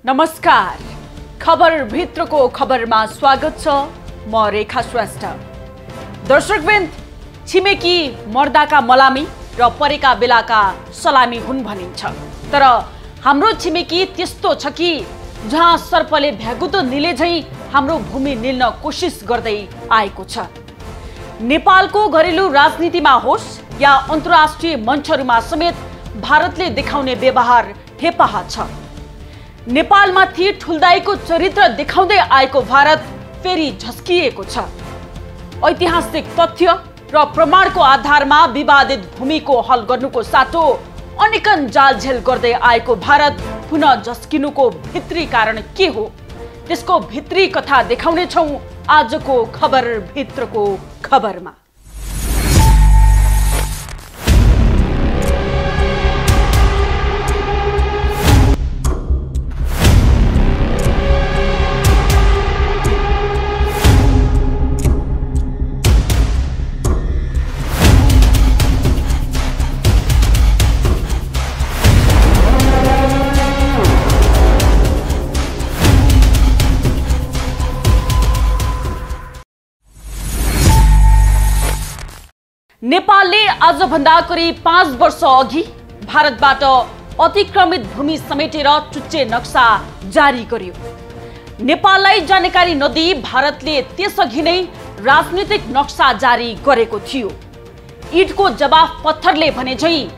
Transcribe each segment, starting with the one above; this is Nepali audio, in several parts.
नमस्कार, खबर भित्रको खबरमा स्वागत छ। म रेखा श्रेष्ठ। दर्शकवृन्द, छिमेकी मर्दाका मलामी र परेका बेलाका सलामी हुन् भनिन्छ। तर हाम्रो छिमेकी त्यस्तो छ कि जहाँ सर्पले भ्यागुतो निले झैं हाम्रो भूमि निल्न कोसिस गर्दै आएको छ। नेपालको घरेलु राजनीतिमा होस् या अन्तर्राष्ट्रिय मञ्चहरूमा समेत भारतले देखाउने व्यवहार हेपाहा छ। नेपालमाथि ठुल्दाएको चरित्र देखाउँदै आएको भारत फेरि झस्किएको छ। ऐतिहासिक तथ्य र प्रमाणको आधारमा विवादित भूमिको हल गर्नुको साटो अनेकन जालझेल गर्दै आएको भारत पुनः झस्किनुको भित्री कारण के हो, त्यसको भित्री कथा देखाउने छौं आजको खबर भित्रको खबरमा। नेपालले आजभन्दा करिब 5 वर्ष अघि भारतबाट अतिक्रमित भूमि समेटेर चुच्चे नक्सा जारी गर्यो। नेपाललाई जानकारी नदिई भारतले त्यसअघि नै राजनीतिक नक्सा जारी गरेको थियो। इटको जवाफ पत्थरले भने झैं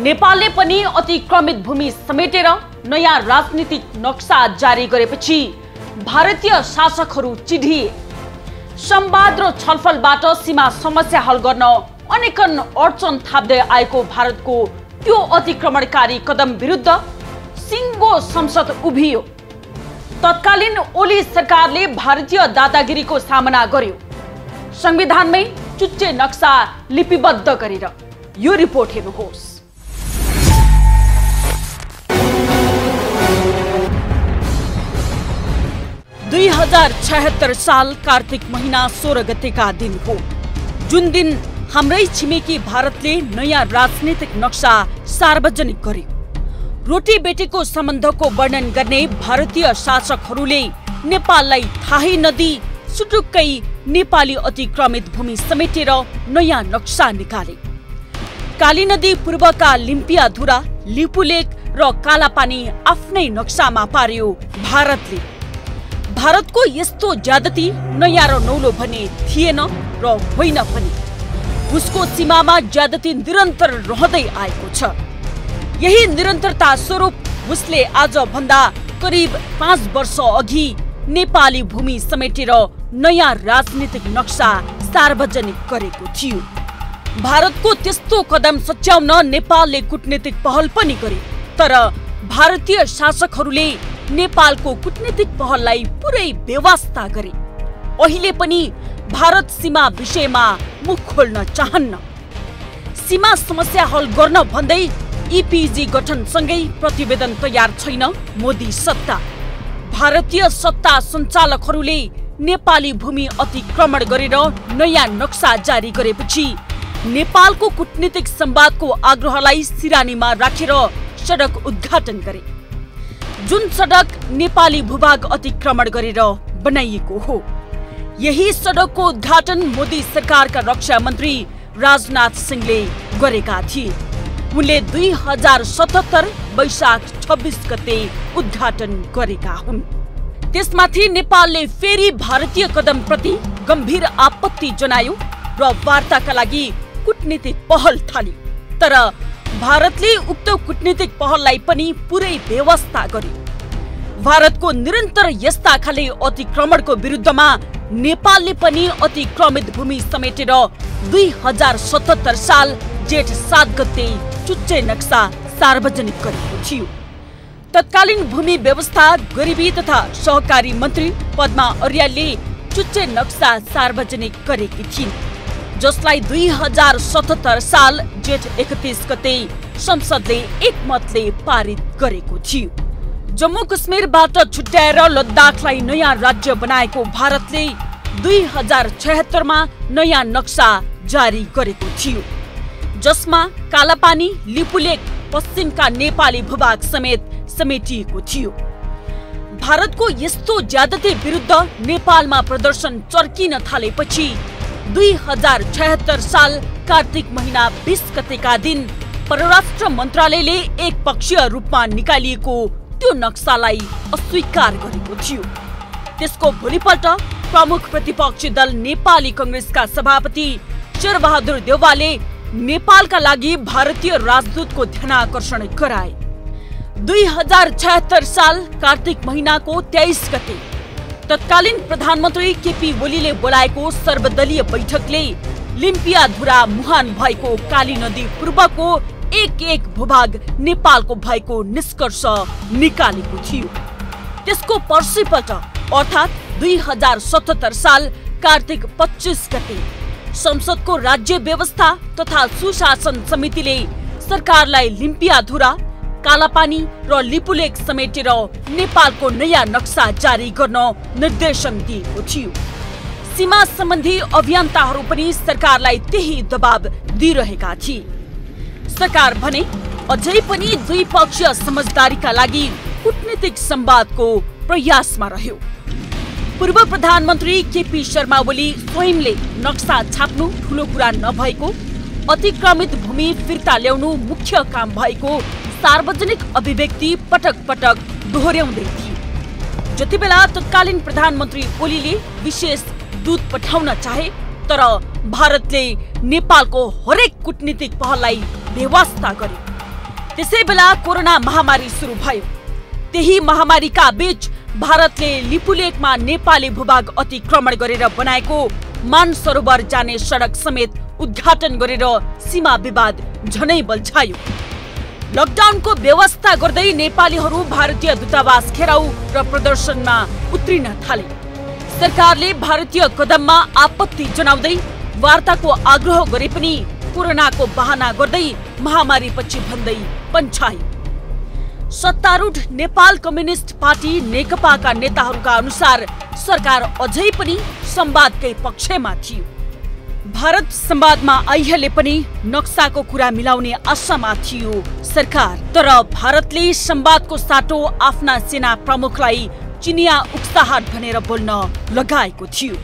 नेपालले पनि अतिक्रमित भूमि समेटेर नयाँ राजनीतिक नक्सा जारी गरेपछि भारतीय शासकहरू चिढिए। संवाद र छलफलबाट सीमा समस्या हल गर्न अनेकन अडचन थाप्दै आएको भारतको त्यो अतिक्रमणकारी कदम विरुद्ध सिङ्गो संसद उभियो। तत्कालीन ओली सरकारले भारतीय दादागिरीको सामना गर्यो, संविधानमै चुच्चे नक्सा लिपिबद्ध गरेर। यो रिपोर्ट हेर्नुहोस्। – 2076 साल कार्तिक महिना 16 गतेका दिन हो, जुन दिन हाम्रै छिमेकी भारतले नयाँ राजनीतिक नक्सा सार्वजनिक गर्यो। रोटी बेटीको सम्बन्धको वर्णन गर्ने भारतीय शासकहरूले नेपाललाई थाहै नदिई सुटुक्कै नेपाली अतिक्रमित भूमि समेटेर नयाँ नक्सा निकाले। काली नदी पूर्वका लिम्पियाधुरा, लिपुलेक र कालापानी आफ्नै नक्सामा पार्यो भारतले। भारतको यस्तो ज्यादती नयाँ र नौलो भने थिएन र होइन पनि। उसको सीमामा ज्यादती निरन्तर रहँदै आएको छ। यही निरन्तरता स्वरूप उसले आज भन्दा करिब 5 वर्ष अघि नेपाली भूमि समेटेर नयाँ राजनीतिक नक्सा सार्वजनिक गरेको थियो। भारतको त्यस्तो कदम सच्याउन नेपालले कूटनीतिक पहल पनि गरे, तर भारतीय शासकहरूले नेपालको कूटनीतिक पहललाई पुरै बेवास्ता गरे। अहिले पनि भारत सीमा विषयमा मुख खोल्न चाहन्न। सीमा समस्या हल गर्न भन्दै इपिजी गठनसँगै प्रतिवेदन तयार छैन मोदी सत्ता। भारतीय सत्ता सञ्चालकहरूले नेपाली भूमि अतिक्रमण गरेर नयाँ नक्सा जारी गरेपछि नेपालको कूटनीतिक संवादको आग्रहलाई सिरानीमा राखेर सडक उद्घाटन गरे। जुन सडक नेपाली भूभाग अतिक्रमण गरेर बनाइएको हो। यही सडकको उद्घाटन मोदी सरकारका रक्षा मन्त्री राजनाथ सिंहले गरेका थिए। उनले 2077 वैशाख 26 गते उद्घाटन गरेका हुन्। त्यसमाथि नेपालले फेरि भारतीय कदमप्रति गम्भीर आपत्ति जनायो र वार्ताका लागि कूटनीतिक पहल थाल्यो। तर भारतले उक्त कूटनीतिक पहललाई पनि पुरै बेवास्ता गर्यो। भारतको निरन्तर यस्ता खाले अतिक्रमणको विरुद्धमा नेपालले पनि अतिक्रमित भूमि समेटेर 2077 साल जेठ 7 गते चुच्चे नक्सा सार्वजनिक गरेको थियो। तत्कालीन भूमि व्यवस्था, गरिबी तथा सहकारी मन्त्री पद्मा अर्यालले चुच्चे नक्सा सार्वजनिक गरेकी थिइन्, जसलाई 2077 साल जेठ 31 गते संसदले एकमतले पारित गरेको थियो। जम्मू कश्मीरबाट छुट्याएर लद्दाखलाई नयाँ राज्य बनाएको भारतले 2076 मा नयाँ नक्सा जारी गरेको थियो, जसमा कालापानी, लिपुलेक, पश्चिमका नेपाली भूभाग समेत समेटिएको थियो। भारतको यस्तो ज्यादती विरुद्ध नेपालमा प्रदर्शन चर्किन थालेपछि 2076 साल कार्तिक महिना 20 गतेका दिन परराष्ट्र मन्त्रालयले एक पक्षीय रूपमा निकालिएको त्यो नक्सालाई अस्वीकार गरेको थियो। त्यसको भोलिपल्ट प्रमुख प्रतिपक्षी दल नेपाली कांग्रेसका सभापति शेरबहादुर देउवाले नेपालका लागि भारतीय राजदूतको ध्यानाकर्षण गराए। 2076 साल कार्तिक महिनाको 23 गते तत्कालीन प्रधानमन्त्री केपी ओलीले बोलाएको सर्वदलीय बैठकले लिम्पियाधुरा मुहान भएको काली नदी पूर्वको एक भूभाग नेपालको भएको निष्कर्ष निकालेको थियो। त्यसको पर्सिपल्ट अर्थात् 2077 साल कार्तिक 25 गते संसदको राज्य व्यवस्था तथा सुशासन समितिले सरकारलाई लिम्पियाधुरा, कालापानी र लिपुलेक समेटेर नेपालको नयाँ नक्सा जारी गर्न निर्देशन दिएको थियो। सीमा सम्बन्धी अभियन्ताहरू पनि सरकारलाई त्यही दबाब दिइरहेका थिए। सरकार भने अझै पनि द्विपक्षीय समझदारीका लागि कूटनीतिक संवादको प्रयासमा रह्यो। पूर्व प्रधानमन्त्री केपी शर्मा ओली स्वयंले नक्सा छाप्नु ठूलो कुरा नभएको, अतिक्रमित भूमि फिर्ता ल्याउनु मुख्य काम भएको सार्वजनिक अभिव्यक्ति पटक पटक दोहोर्याउँदै थिए। जतिबेला तत्कालीन प्रधानमन्त्री ओलीले विशेष दूत पठाउन चाहे तर भारतले नेपालको हरेक कूटनीतिक पहललाई बेवास्ता गर्यो। त्यसैबेला कोरोना महामारी सुरु भयो। त्यही महामारीका बीच भारतले लिपुलेकमा नेपाली भूभाग अतिक्रमण गरेर बनाएको मानसरोवर जाने सडक समेत उद्घाटन गरेर सीमा विवाद झनै बल्झायो। लकडाउनको व्यवस्था गर्दै नेपालीहरू भारतीय दूतावास घेराउ र प्रदर्शनमा उत्रिन थाले। सरकारले भारतीय कदममा आपत्ति जनाउँदै वार्ताको आग्रह गरे पनि कोरोनाको बहाना गर्दै महामारीपछि भन्दै पन्छायो। सत्तारूढ नेपाल कम्युनिस्ट पार्टी नेकपाका नेताहरूका अनुसार सरकार अझै पनि संवादकै पक्षमा थियो। भारत संवादमा आइहाले पनि नक्साको कुरा मिलाउने आशामा थियो सरकार। तर भारतले संवादको साटो आफ्ना सेना प्रमुखलाई चिनिया उक्साहट भनेर बोल्न लगाएको थियो,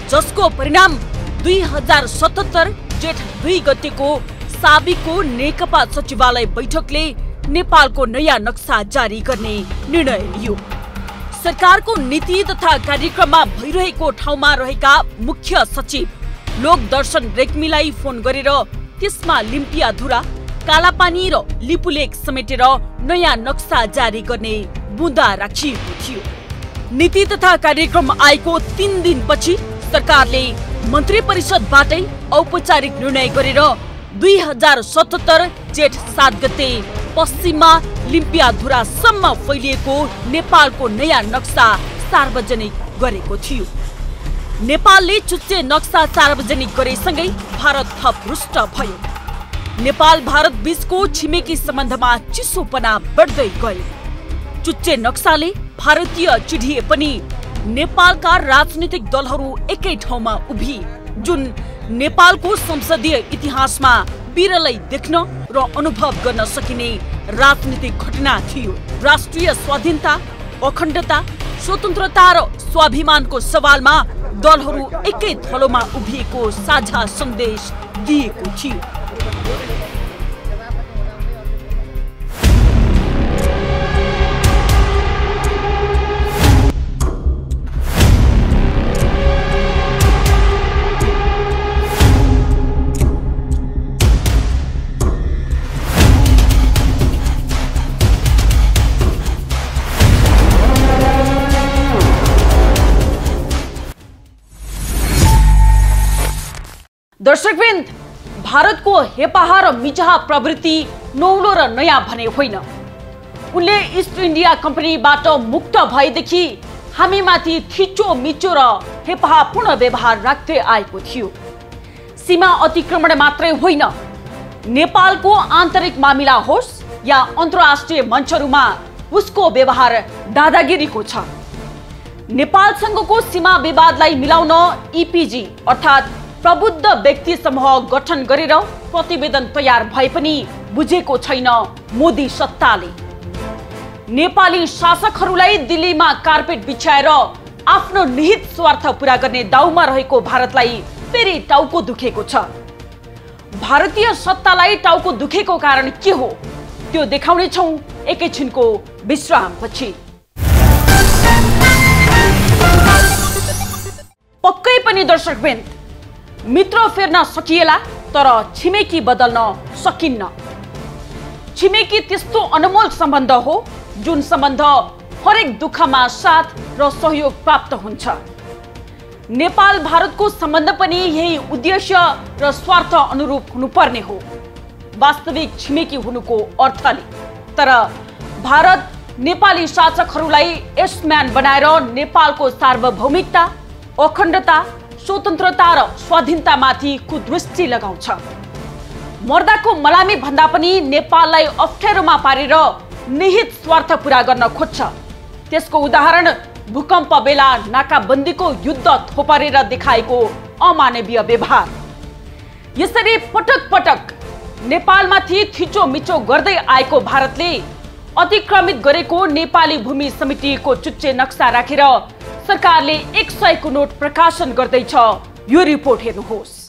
जसको परिणाम 2077 जेठ 2 गतेको साबिको नेकपा सचिवालय बैठकले नेपालको नयाँ नक्सा जारी गर्ने निर्णय लियो। सरकारको नीति तथा कार्यक्रममा भइरहेको ठाउँमा रहेका मुख्य सचिव लोकदर्शन रेग्मीलाई फोन गरेर त्यसमा लिम्पियाधुरा, कालापानी र लिपुलेक समेटेर नयाँ नक्सा जारी गर्ने बुँदा राखिएको थियो। नीति तथा कार्यक्रम आएको 3 दिनपछि सरकारले मन्त्री परिषदबाटै औपचारिक निर्णय गरेर 2077 जेठ 7 गते पश्चिममा लिम्पियाधुरासम्म फैलिएको नेपालको नयाँ नक्सा सार्वजनिक गरेको थियो। नेपालले चुच्चे नक्सा सार्वजनिक गरेसँगै भारत थप रुष्ट भयो। नेपाल भारत बीचको छिमेकी सम्बन्धमा चिसोपना बढ्दै गयो। चुच्चे नक्साले भारतीय चिढिए पनि नेपालका राजनीतिक दलहरू एकै ठाउँमा उभिए, जुन नेपालको संसदीय इतिहासमा बिरलै देख्न र अनुभव गर्न सकिने राजनीतिक घटना थियो। राष्ट्रिय स्वाधीनता, अखण्डता, स्वतन्त्रता र स्वाभिमानको सवालमा दलहरू एकै थलोमा उभिएको साझा सन्देश दिएको थियो। दर्शकवृन्द, भारतको हेपाहा र मिचाहा प्रवृत्ति नौलो र नयाँ भने होइन। उनले इस्ट इन्डिया कम्पनीबाट मुक्त भएदेखि हामीमाथि थिचो मिचो र हेपाहापूर्ण व्यवहार राख्दै आएको थियो। सीमा अतिक्रमण मात्रै होइन, नेपालको आन्तरिक मामिला होस् या अन्तर्राष्ट्रिय मञ्चहरूमा उसको व्यवहार दादागिरीको छ। नेपालसँगको सीमा विवादलाई मिलाउन इपिजी अर्थात् प्रबुद्ध व्यक्ति समूह गठन गरेर प्रतिवेदन तयार भए पनि बुझेको छैन मोदी सत्ताले। नेपाली शासकहरूलाई दिल्लीमा कार्पेट बिछाएर आफ्नो निहित स्वार्थ पूरा गर्ने दाउमा रहेको भारतलाई फेरि टाउको दुखेको छ। भारतीय सत्तालाई टाउको दुखेको कारण के हो त्यो देखाउने छौं एकैछिनको विश्रामपछि। पक्कै पनि दर्शकवृन्द, मित्र फेर्न सकिएला तर छिमेकी बदल्न सकिन्न। छिमेकी त्यस्तो अनमोल सम्बन्ध हो जुन सम्बन्ध हरेक दुःखमा साथ र सहयोग प्राप्त हुन्छ। नेपाल भारतको सम्बन्ध पनि यही उद्देश्य र स्वार्थ अनुरूप हुनुपर्ने हो वास्तविक छिमेकी हुनुको अर्थले। तर भारत नेपाली शासकहरूलाई एसम्यान बनाएर नेपालको सार्वभौमिकता, अखण्डता, स्वतन्त्रता र स्वाधीनतामाथि कुदृष्टि लगाउँछ। मर्दाको मलामी भन्दा पनि नेपाललाई अप्ठ्यारोमा पारेर निहित स्वार्थ पूरा गर्न खोज्छ। त्यसको उदाहरण भूकम्प बेला नाकाबन्दीको युद्ध थोपरेर देखाएको अमानवीय व्यवहार। यसरी पटक पटक नेपालमाथि थिचोमिचो गर्दै आएको भारतले अतिक्रमित गरेको नेपाली भूमि समितिको चुच्चे नक्सा राखेर सरकारले 100 को नोट प्रकाशन गर्दैछ। यो रिपोर्ट हेर्नुहोस्।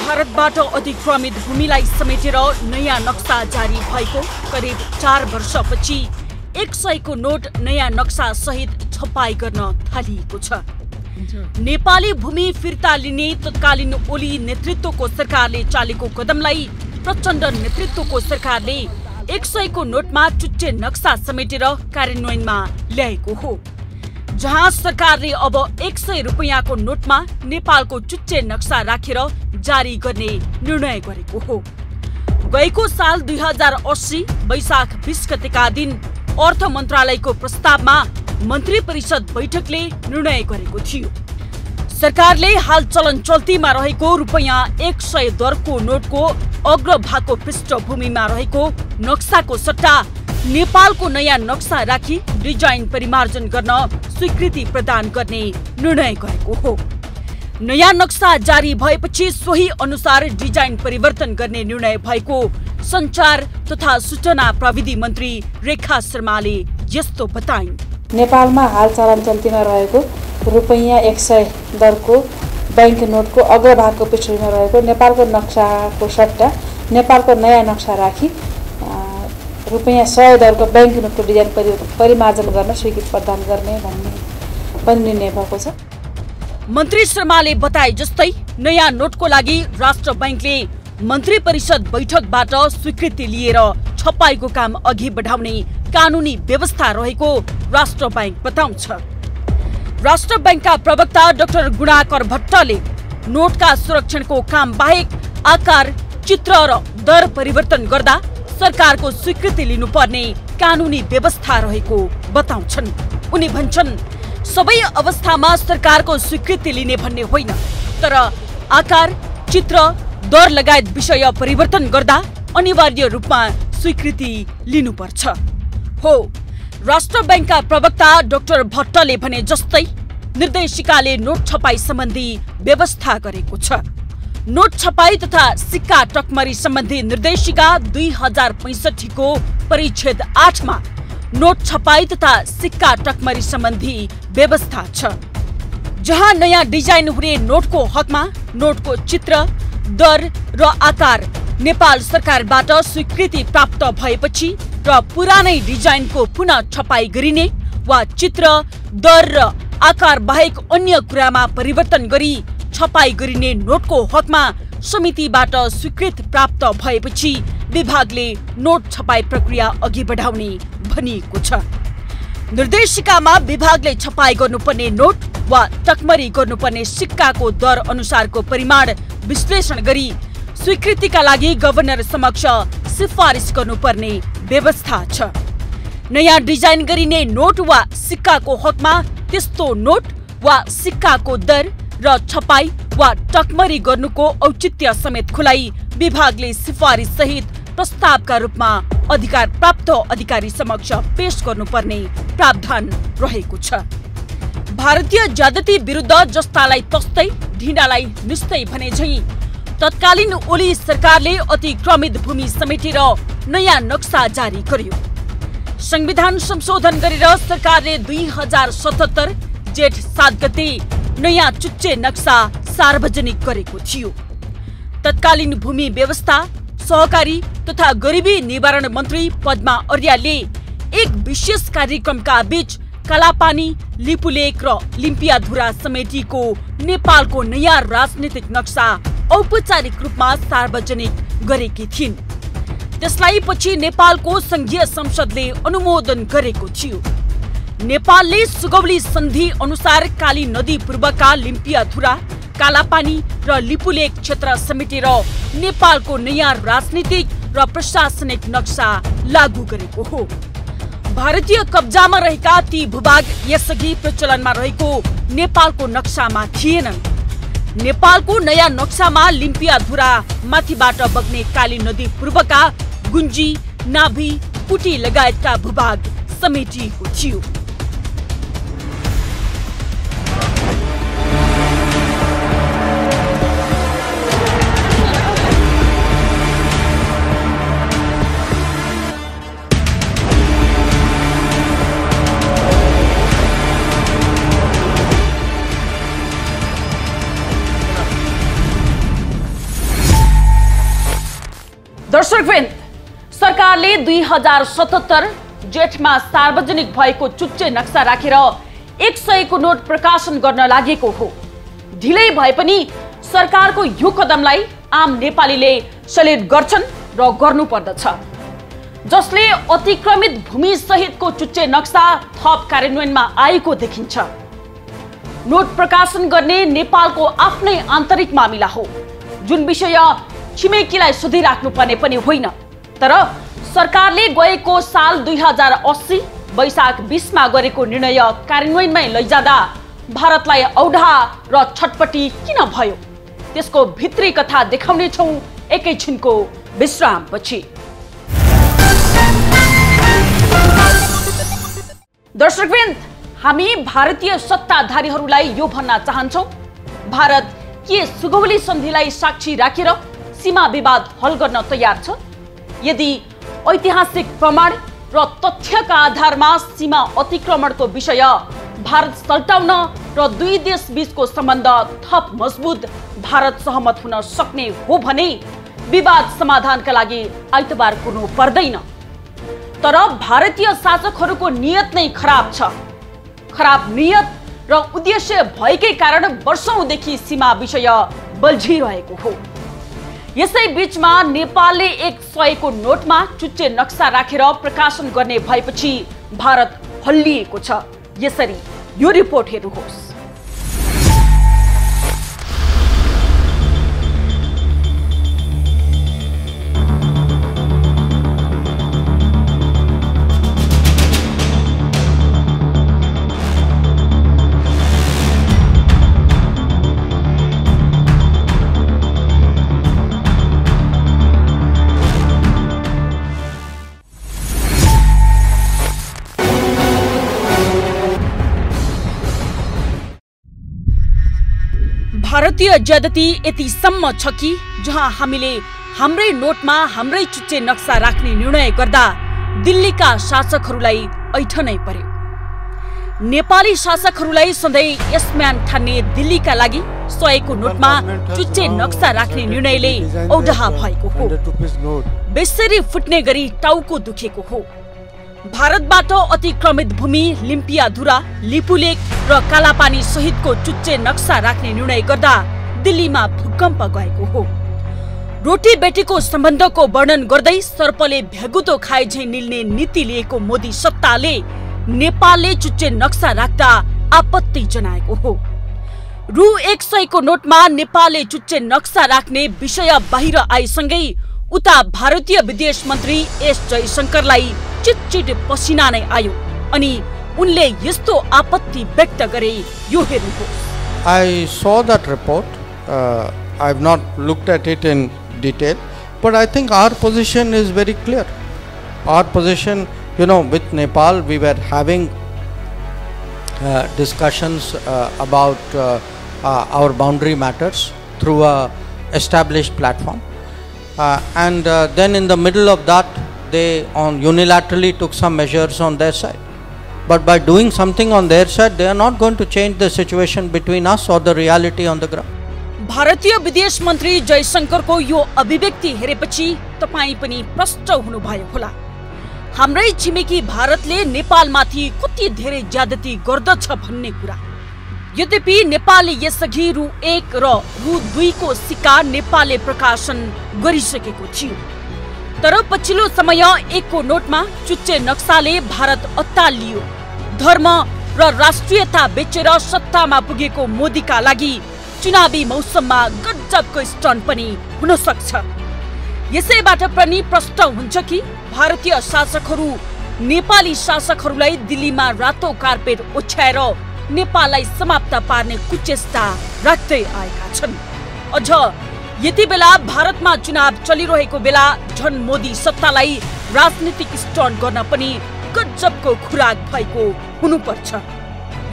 भारतबाट अधिक्रमित भूमिलाई समेटेर नयाँ नक्सा जारी भएको करिब 4 वर्षपछि 100 को नोट नयाँ नक्सा सहित छपाई गर्न थालिएको छ। नेपाली भूमि फिर्ता लिने तत्कालीन ओली नेतृत्वको सरकारले चालेको कदमलाई प्रचण्ड नेतृत्वको सरकारले 100 को नोटमा चुच्चे नक्सा समेटेर कार्यान्वयनमा ल्याएको हो। जहाँ सरकारले अब 100 रुपैयाँको नोटमा नेपालको चुच्चे नक्सा राखेर जारी गर्ने निर्णय गरेको हो। गएको साल 2080 वैशाख 20 गतेका दिन अर्थ मन्त्रालयको प्रस्तावमा मन्त्री परिषद बैठकले निर्णय गरेको थियो। सरकारले हाल चलन चल्तीमा रहेको रुपैयाँ 100 दरको नोटको अग्रभागको पृष्ठभूमिमा रहेको नक्साको सट्टा नेपालको नयाँ नक्सा राखी डिजाइन परिमार्जन गर्न स्वीकृति प्रदान गर्ने निर्णय गरेको हो। नयाँ नक्सा जारी भएपछि सोही अनुसार डिजाइन परिवर्तन गर्ने निर्णय भएको सञ्चार तथा सूचना प्रविधि मन्त्री रेखा शर्माले यस्तो बताइन्। नेपालमा हाल चलन चल्तीमा रहेको रुपैयाँ 100 दरको बैंक नोटको अग्रभागको पृष्ठभूमिमा रहेको नेपालको नक्साको सट्टा नेपालको नयाँ नक्सा राखी रुपैयाँ 100 दरको बैंक नोटको डिजाइन परिमार्जन गर्न स्वीकृति प्रदान गर्ने भन्ने पनि निर्णय भएको छ। मन्त्री शर्माले बताए जस्तै नयाँ नोटको लागि राष्ट्र बैंकले मन्त्री परिषद बैठकबाट स्वीकृति लिएर छपाईको काम अघि बढाउने कानुनी व्यवस्था रहेको राष्ट्र बैंक बताउँछ। राष्ट्र बैंकका प्रवक्ता डाक्टर गुणाकर भट्टले नोटका सुरक्षणको काम बाहेक आकार, चित्र र दर परिवर्तन गर्दा सरकारको स्वीकृति लिनुपर्ने कानुनी व्यवस्था रहेको बताउँछन्। उनी भन्छन् सबै अवस्थामा सरकारको स्वीकृति लिने भन्ने होइन, तर आकार, चित्र, दर लगायत विषय परिवर्तन गर्दा अनिवार्य रूपमा स्वीकृति लिनुपर्छ। हो, राष्ट्र बैंकका प्रवक्ता डाक्टर भट्टले भने जस्तै निर्देशिकाले नोट छपाई सम्बन्धी व्यवस्था गरेको छ। नोट छपाई तथा सिक्का टकमरी सम्बन्धी निर्देशिका 2065 को परिच्छेद 8 मा नोट छपाई तथा सिक्का टकमरी सम्बन्धी व्यवस्था छ, जहाँ नयाँ डिजाइन हुने नोटको हकमा नोटको चित्र, दर र आकार नेपाल सरकारबाट स्वीकृति प्राप्त भएपछि र पुरानै डिजाइनको पुनः छपाई गरिने वा चित्र, दर र आकार बाहेक अन्य कुरामा परिवर्तन गरी छपाई गरिने नोटको हकमा समितिबाट स्वीकृति प्राप्त भएपछि विभागले नोट छपाई प्रक्रिया अघि बढाउने भनिएको छ। निर्देशिकामा विभागले छपाई गर्नुपर्ने नोट वा टकमरी गर्नुपर्ने सिक्काको दर अनुसारको परिमाण विश्लेषण गरी स्वीकृतिका लागि गभर्नर समक्ष सिफारिस गर्नुपर्ने व्यवस्था छ। नयाँ डिजाइन गरिने नोट वा सिक्काको हकमा त्यस्तो नोट वा सिक्काको दर र छपाई वा टकमरी गर्नुको औचित्य समेत खुलाई विभागले सिफारिस सहित प्रस्तावका रूपमा अधिकार प्राप्त अधिकारी समक्ष पेश गर्नुपर्ने प्रावधान रहेको छ। भारतीय ज्यादती विरुद्ध जस्तालाई तस्तै ढिँडालाई निस्तै भने झैं तत्कालीन ओली सरकारले अतिक्रमित भूमि समेटेर नयाँ नक्सा जारी गर्यो। संविधान संशोधन गरेर सरकारले 2077 जेठ 7 गते नयाँ चुच्चे नक्सा सार्वजनिक गरेको थियो। तत्कालीन भूमि व्यवस्था सहकारी तथा गरिबी निवारण मन्त्री पद्मा अर्यालले एक विशेष कार्यक्रमका बीच कालापानी, लिपुलेक र लिम्पियाधुरा समेटिएको नेपालको नयाँ राजनीतिक नक्सा औपचारिक रूपमा सार्वजनिक गरेकी थिइन्। त्यसलाई पछि नेपालको संघीय संसदले अनुमोदन गरेको थियो। नेपालले सुगौली सन्धि अनुसार काली नदी पूर्वका लिम्पियाधुरा, कालापानी र लिपुलेक क्षेत्र समेटेर नेपालको नयाँ राजनीतिक र प्रशासनिक नक्सा लागू गरेको हो। भारतीय कब्जामा रहेका ती भूभाग यसअघि प्रचलनमा रहेको नेपालको नक्सामा थिएनन्। नेपालको नयाँ नक्सामा लिम्पियाधुरा माथिबाट बग्ने काली नदी पूर्वका गुन्जी, नाभी, पुटी लगायतका भूभाग समेटिएको थियो। दर्शकवृन्द, सरकारले 2077 जेठमा सार्वजनिक भएको चुच्चे नक्सा राखेर 100 को नोट प्रकाशन गर्न लागेको हो। ढिलै भए पनि सरकारको यो कदमलाई आम नेपालीले सल्युट गर्छन् र गर्नुपर्दछ, जसले अतिक्रमित भूमि सहितको चुच्चे नक्सा थप कार्यान्वयनमा आएको देखिन्छ। नोट प्रकाशन गर्ने नेपालको आफ्नै आन्तरिक मामिला हो, जुन विषय छिमेकीलाई सोधिराख्नु पर्ने पनि होइन। तर सरकारले गएको साल 2080 वैशाख 20 मा गरेको निर्णय कार्यान्वयनमै लैजाँदा भारतलाई औढा र छटपटी किन भयो, त्यसको भित्री कथा देखाउने छौं एकैछिनको विश्रामपछि। दर्शकवृन्द, हामी भारतीय सत्ताधारीहरूलाई यो भन्न चाहन्छौं, भारत के सुगौली सन्धिलाई साक्षी राखेर सीमा विवाद हल गर्न तयार छ? यदि ऐतिहासिक प्रमाण र तथ्यका आधारमा सीमा अतिक्रमणको विषय भारत सल्टाउन र दुई देश बीचको सम्बन्ध थप मजबुत भारत सहमत हुन सक्ने हो भने विवाद समाधानका लागि आइतबार कुर्नु पर्दैन। तर भारतीय शासकहरूको नियत नै खराब छ। खराब नियत र उद्देश्य भएकै कारण वर्षौंदेखि सीमा विषय बल्झिरहेको हो। यसै बीचमा नेपालले 100 को नोटमा चुच्चे नक्सा राखेर प्रकाशन गर्ने भएपछि भारत हल्लिएको छ। यसरी यो रिपोर्ट हेर्नुहोस्। भारतीय ज्यादती यतिसम्म छ कि जहाँ हामीले हाम्रै नोटमा हाम्रै चुच्चे नक्सा राख्ने निर्णय गर्दा दिल्लीका शासकहरूलाई ऐठनै पर्यो। नेपाली शासकहरूलाई सधैँ यसम्यान ठान्ने दिल्लीका लागि 100 को नोटमा चुच्चे नक्सा राख्ने निर्णयले औढा भएको हो। बेसरी फुट्ने गरी टाउको दुखेको हो। भारतबाट अतिक्रमित भूमि लिम्पियाधुरा, लिपुलेक र कालापानी सहितको चुच्चे नक्सा राख्ने निर्णय गर्दा दिल्लीमा भूकम्प गएको हो। रोटी बेटीको सम्बन्धको वर्णन गर्दै सर्पले भ्यागुतो खाए झैं निल्ने नीति लिएको मोदी सत्ताले नेपालले चुच्चे नक्सा राख्दा आपत्ति जनाएको हो। रु 100 को नोटमा नेपालले चुच्चे नक्सा राख्ने विषय बाहिर आएसँगै उता भारतीय विदेश मन्त्री एस जयशंकरलाई चिटचिट पसिना नै आयो अनि उनले यस्तो आपत्ति व्यक्त गरे। यो हेर्नुहोस्। I saw that report. I have not looked at it in detail, but I think our position is very clear. Our position, with Nepal, we were having discussions about our boundary matters through a established platform, and then in the middle of that, they unilaterally took some measures on their side. But by doing something on their side, they are not going to change the situation between us or the reality on the ground. भारतीय विदेश मन्त्री जयशंकरको यो अभिव्यक्ति हेरेपछि तपाई पनि प्रष्ट हुनुभयो होला। हाम्रै छिमेकी भारतले नेपालमाथि कति धेरै ज्यादती गर्दछ भन्ने कुरा। यद्यपि नेपालले यसअघि रु 1 र रु 2 को सिक्का नेपालले प्रकाशन गरिसकेको थियो, तर पछिल्लो समय 1 को नोटमा चुच्चे नक्साले भारत अत्तालियो। धर्म र राष्ट्रियता बेचेर सत्तामा पुगेको मोदीका लागि चुनावी मौसममा गजबको स्टन्ट पनि हुन सक्छ। यसैबाट पनि प्रष्ट हुन्छ कि भारतीय शासकहरू नेपाली शासकहरूलाई दिल्लीमा रातो कार्पेट ओछ्याएर नेपाललाई समाप्त पार्ने कुचेष्टा राख्दै आएका छन्। अझ यति बेला भारतमा चुनाव चलिरहेको बेला झन् मोदी सत्तालाई राजनीतिक स्टन्ट गर्न पनि गजबको खुराक भएको हुनुपर्छ।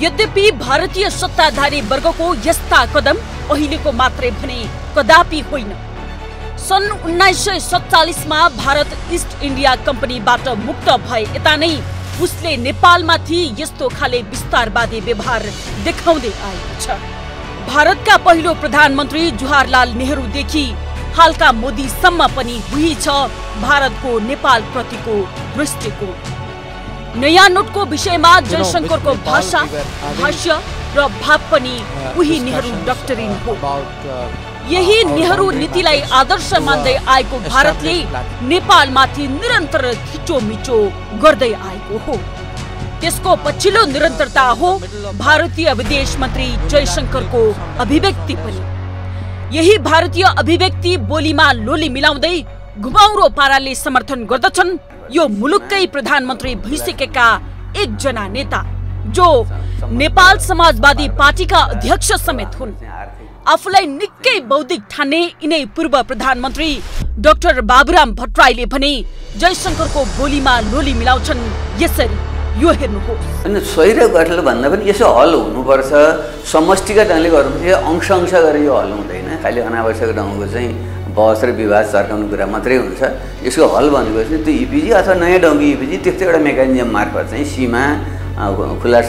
यद्यपि भारतीय सत्ताधारी वर्गको यस्ता कदम अहिलेको मात्रै भने कदापि होइन। सन् 1947 मा भारत इस्ट इन्डिया कम्पनीबाट मुक्त भए यता नै उसले नेपालमाथि यस्तो खाले विस्तारवादी व्यवहार देखाउँदै आएको छ। भारतका पहिलो प्रधानमन्त्री जवाहरलाल नेहरूदेखि हालका मोदीसम्म पनि उही छ भारतको नेपाल प्रतिको दृष्टिकोण। नयाँ नोटको विषयमा जयशंकरको भाषा, भाष्य र भाव पनि उही नेहरू डक्टरिन हो। यही नेहरू नीतिलाई आदर्श मान्दै आएको भारतले नेपालमाथि निरन्तर थिचोमिचो गर्दै आएको हो। त्यसको पछिल्लो निरन्तरता हो भारतीय विदेश मन्त्री जयशंकरको अभिव्यक्ति पनि। यही भारतीय अभिव्यक्ति बोलीमा लोली मिलाउँदै घुमाउरो पाराले समर्थन गर्दछन् यो मुलुककै प्रधानमन्त्री भइसकेका एकजना नेता जो नेपाल समाजवादी पार्टीका अध्यक्ष समेत हुन्। आफूलाई निकै बौद्धिक ठान्ने यिनै पूर्व प्रधानमन्त्री डाक्टर बाबुराम भट्टराईले भने जयशंकरको बोलीमा लोली मिलाउँछन् यसरी। यो हेर्नुहोस्। अनि सोही र गठल भन्दा पनि यसो हल हुनुपर्छ, समष्टिगत ढङ्गले गर्नुपर्छ, अंश अंश गरेर यो हल हुँदैन। खालि अनावश्यक ढङ्गको चाहिँ बहस र विवाद चर्काउने कुरा मात्रै हुन्छ। यसको हल भनेको चाहिँ त्यो इपिजी अथवा नयाँ ढङ्गी इपिजी त्यस्तो एउटा मेकानिजम मार्फत चाहिँ सीमा खुला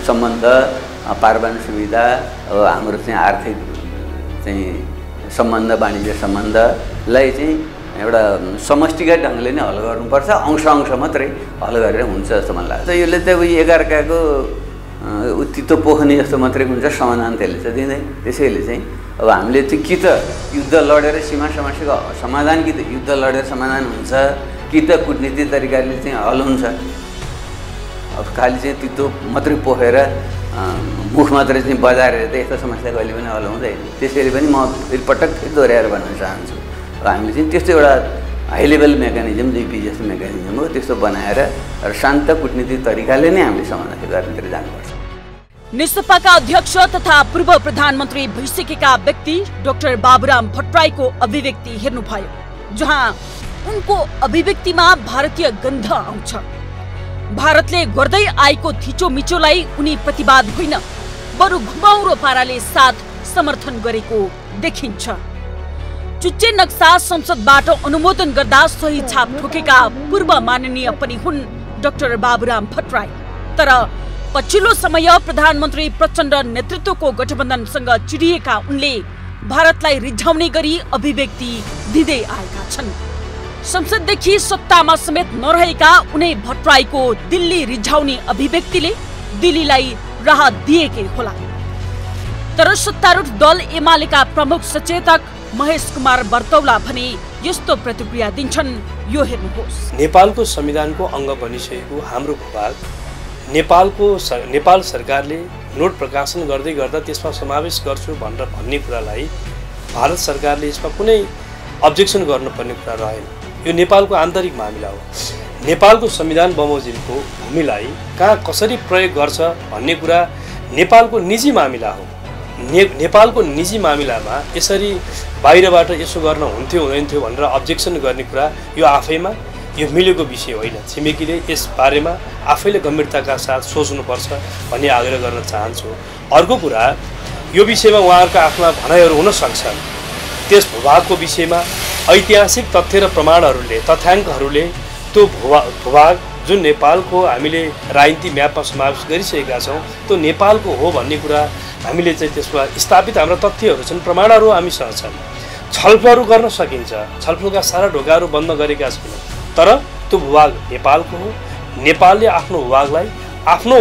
सम्बन्ध, पारवान सुविधा, हाम्रो चाहिँ आर्थिक चाहिँ सम्बन्ध, वाणिज्य सम्बन्धलाई चाहिँ एउटा समष्टिगत ढङ्गले नै हल गर्नुपर्छ। अंश अंश मात्रै हल गरेर हुन्छ जस्तो मलाई लाग्छ। यसले चाहिँ एकअर्काको उत्तित्व पोख्ने जस्तो मात्रै हुन्छ, समाधान त्यसले चाहिँ दिँदैन। त्यसैले चाहिँ अब हामीले चाहिँ कि त युद्ध लडेर सीमा समस्याको समाधान, कि त युद्ध लडेर समाधान हुन्छ, कि त कूटनीतिक तरिकाले चाहिँ हल हुन्छ। अब खालि चाहिँ तितो मात्रै पोखेर मुख मात्रै चाहिँ बजारेर त यस्तो समस्या कहिले पनि हल हुँदैन। त्यसैले पनि म फेरि पटक दोहोऱ्याएर भन्न चाहन्छु, हामीले चाहिँ त्यस्तो एउटा हाई लेभल मेकानिजम, जिपी जस्तो मेकानिजम हो, त्यस्तो बनाएर र शान्त कूटनीतिक तरिकाले नै हामीले समाधान गर्नेतिर जानुपर्छ। नेसपाका अध्यक्ष तथा पूर्व प्रधानमन्त्री भइसकेका व्यक्ति डाक्टर बाबुराम भट्टराईको अभिव्यक्ति हेर्नुभयो, जहाँ उनको अभिव्यक्तिमा भारतीय गन्ध आउँछ। भारतले गर्दै आएको थिचोमिचोलाई उनी प्रतिवाद होइन, बरु घुमाउरो पाराले साथ समर्थन गरेको देखिन्छ। चुच्चे नक्सा संसदबाट अनुमोदन गर्दा सही छाप ठोकेका पूर्व माननीय पनि हुन् डाक्टर बाबुराम भट्टराई। तर पछिल्लो समय प्रधानमन्त्री प्रचण्ड नेतृत्वको गठबन्धनसँग चिडिएका उनले भारतलाई रिझाउने गरी अभिव्यक्ति दिँदै आएका छन्। संसददेखि सत्तामा समेत नरहेका उनै भट्टराईको दिल्ली रिझाउने अभिव्यक्तिले दिल्लीलाई राहत दिएकै होला। तर सत्तारूढ दल एमालेका प्रमुख सचेतक महेश कुमार बर्तौला भने यस्तो प्रतिक्रिया दिन्छन्। यो हेर्नुहोस्। नेपालको संविधानको अंग बनिसकेको हाम्रो भूभाग नेपाल सरकारले नोट प्रकाशन गर्दै गर्दा त्यसमा समावेश गर्छु भन्ने कुरालाई भारत सरकारले यसमा कुनै अब्जेक्सन गर्नुपर्ने कुरा रहेन। यो नेपालको आन्तरिक मामिला हो। नेपालको संविधान बमोजिमको भूमिलाई कहाँ कसरी प्रयोग गर्छ भन्ने कुरा नेपालको निजी मामिला हो। नेपालको निजी मामिलामा यसरी बाहिरबाट यसो गर्न हुन्थ्यो हुँदैन थियो भनेर अब्जेक्सन गर्ने कुरा यो आफैमा यो मिलेको विषय होइन। छिमेकीले यस बारेमा आफैले गम्भीरताका साथ सोच्नुपर्छ भन्ने आग्रह गर्न चाहन्छु। अर्को कुरा, यो विषयमा उहाँहरूका आफ्ना भनाइहरू हुन सक्छन्। त्यस भूभागको विषयमा ऐतिहासिक तथ्य र प्रमाणहरूले तथ्याङ्कहरूले त्यो भूभाग जुन नेपालको हामीले राजनीति म्यापमा समावेश गरिसकेका छौँ त्यो नेपालको हो भन्ने कुरा हामीले चाहिँ त्यसमा स्थापित हाम्रा तथ्यहरू छन्, प्रमाणहरू हामीसँग छन्। छलफलहरू गर्न सकिन्छ, छलफलका सारा ढोकाहरू बन्द गरेका छैनौँ। तर त्यो भूभाग नेपालको हो। नेपालले आफ्नो भूभागलाई आफ्नो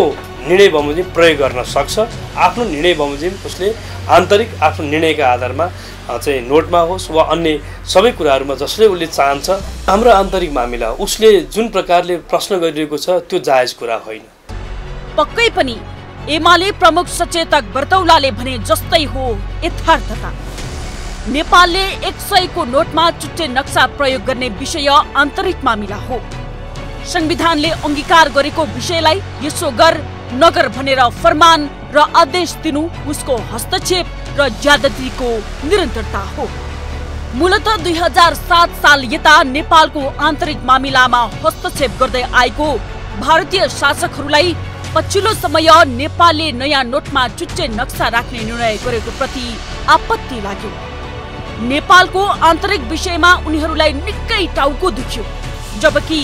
निर्णय बमोजिम प्रयोग गर्न सक्छ। आफ्नो निर्णय बमोजिम उसले आन्तरिक आफ्नो निर्णयका आधारमा चाहिँ नोटमा होस् वा अन्य सबै कुराहरूमा जसले उसले चाहन्छ हाम्रो आन्तरिक मामिला हो। उसले जुन प्रकारले प्रश्न गरिरहेको छ त्यो जायज कुरा होइन। पक्कै पनि एमाले प्रमुख सचेतक बर्तौलाले भने जस्तै हो यथार्थता। नेपालले 100 को नोटमा चुट्टे नक्सा प्रयोग गर्ने विषय आन्तरिक मामिला हो। संविधानले अंगीकार गरेको विषयलाई यसो गर नगर भनेर फरमान र आदेश दिनु उसको हस्तक्षेप र ज्यादतीको निरन्तरता हो। मूलतः 2007 साल यता नेपालको आन्तरिक मामिलामा हस्तक्षेप गर्दै आएको भारतीय शासकहरूलाई पछिल्लो समय नेपालले नयाँ नोटमा चुच्चे नक्सा राख्ने निर्णय गरेको प्रति आपत्ति लाग्यो। नेपालको आन्तरिक विषयमा उनीहरूलाई निकै टाउको दुख्यो, जबकि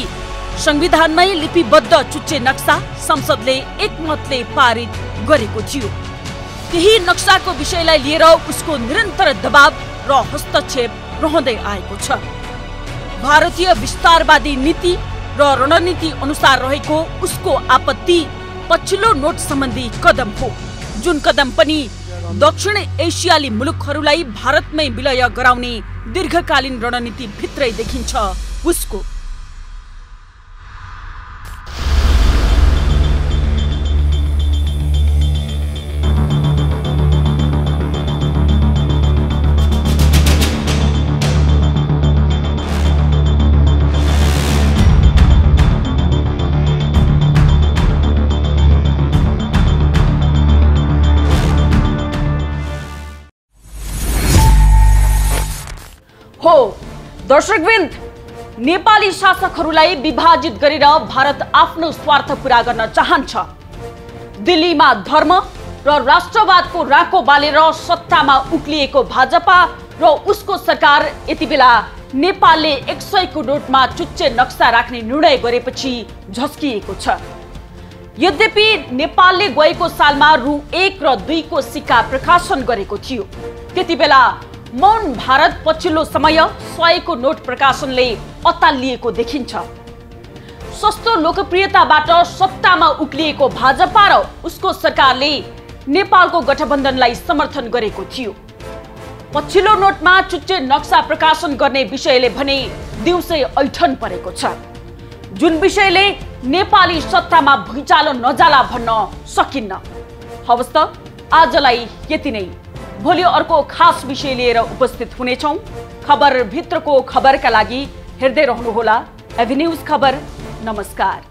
संविधानमै लिपिबद्ध चुच्चे नक्सा संसदले एकमतले पारित गरेको थियो। त्यही नक्साको विषयलाई लिएर उसको निरन्तर दबाव र हस्तक्षेप रहँदै आएको छ। भारतीय विस्तारवादी नीति र रणनीति अनुसार रहेको उसको आपत्ति पछिल्लो नोट सम्बन्धी कदम हो, जुन कदम पनि दक्षिण एसियाली मुलुकहरूलाई भारतमै विलय गराउने दीर्घकालीन रणनीति भित्रै देखिन्छ उसको। हो दर्शकवृन्द, नेपाली शासकहरूलाई विभाजित गरेर भारत आफ्नो स्वार्थ पूरा गर्न चाहन्छ। दिल्लीमा धर्म र राष्ट्रवादको राको बालेर सत्तामा उक्लिएको भाजपा र उसको सरकार यति बेला नेपालले 100 को नोटमा चुच्चे नक्सा राख्ने निर्णय गरेपछि झस्किएको छ। यद्यपि नेपालले गएको सालमा रु 1 र 2 को सिक्का प्रकाशन गरेको थियो। त्यति बेला मौन भारत पछिल्लो समय 100 को नोट प्रकाशनले अत्तालिएको देखिन्छ। सस्तो लोकप्रियताबाट सत्तामा उक्लिएको भाजपा र उसको सरकारले नेपालको गठबन्धनलाई समर्थन गरेको थियो। पछिल्लो नोटमा चुच्चे नक्सा प्रकाशन गर्ने विषयले भने दिउँसै ऐठन परेको छ, जुन विषयले नेपाली सत्तामा भुइँचालो नजाला भन्न सकिन्न। हवस् त आजलाई यति नै। भोलि अर्को खास विषय लिएर उपस्थित हुनेछौं। खबर भित्रको खबरका लागि हेर्दै रहनुहोला एभी न्यूज खबर। नमस्कार।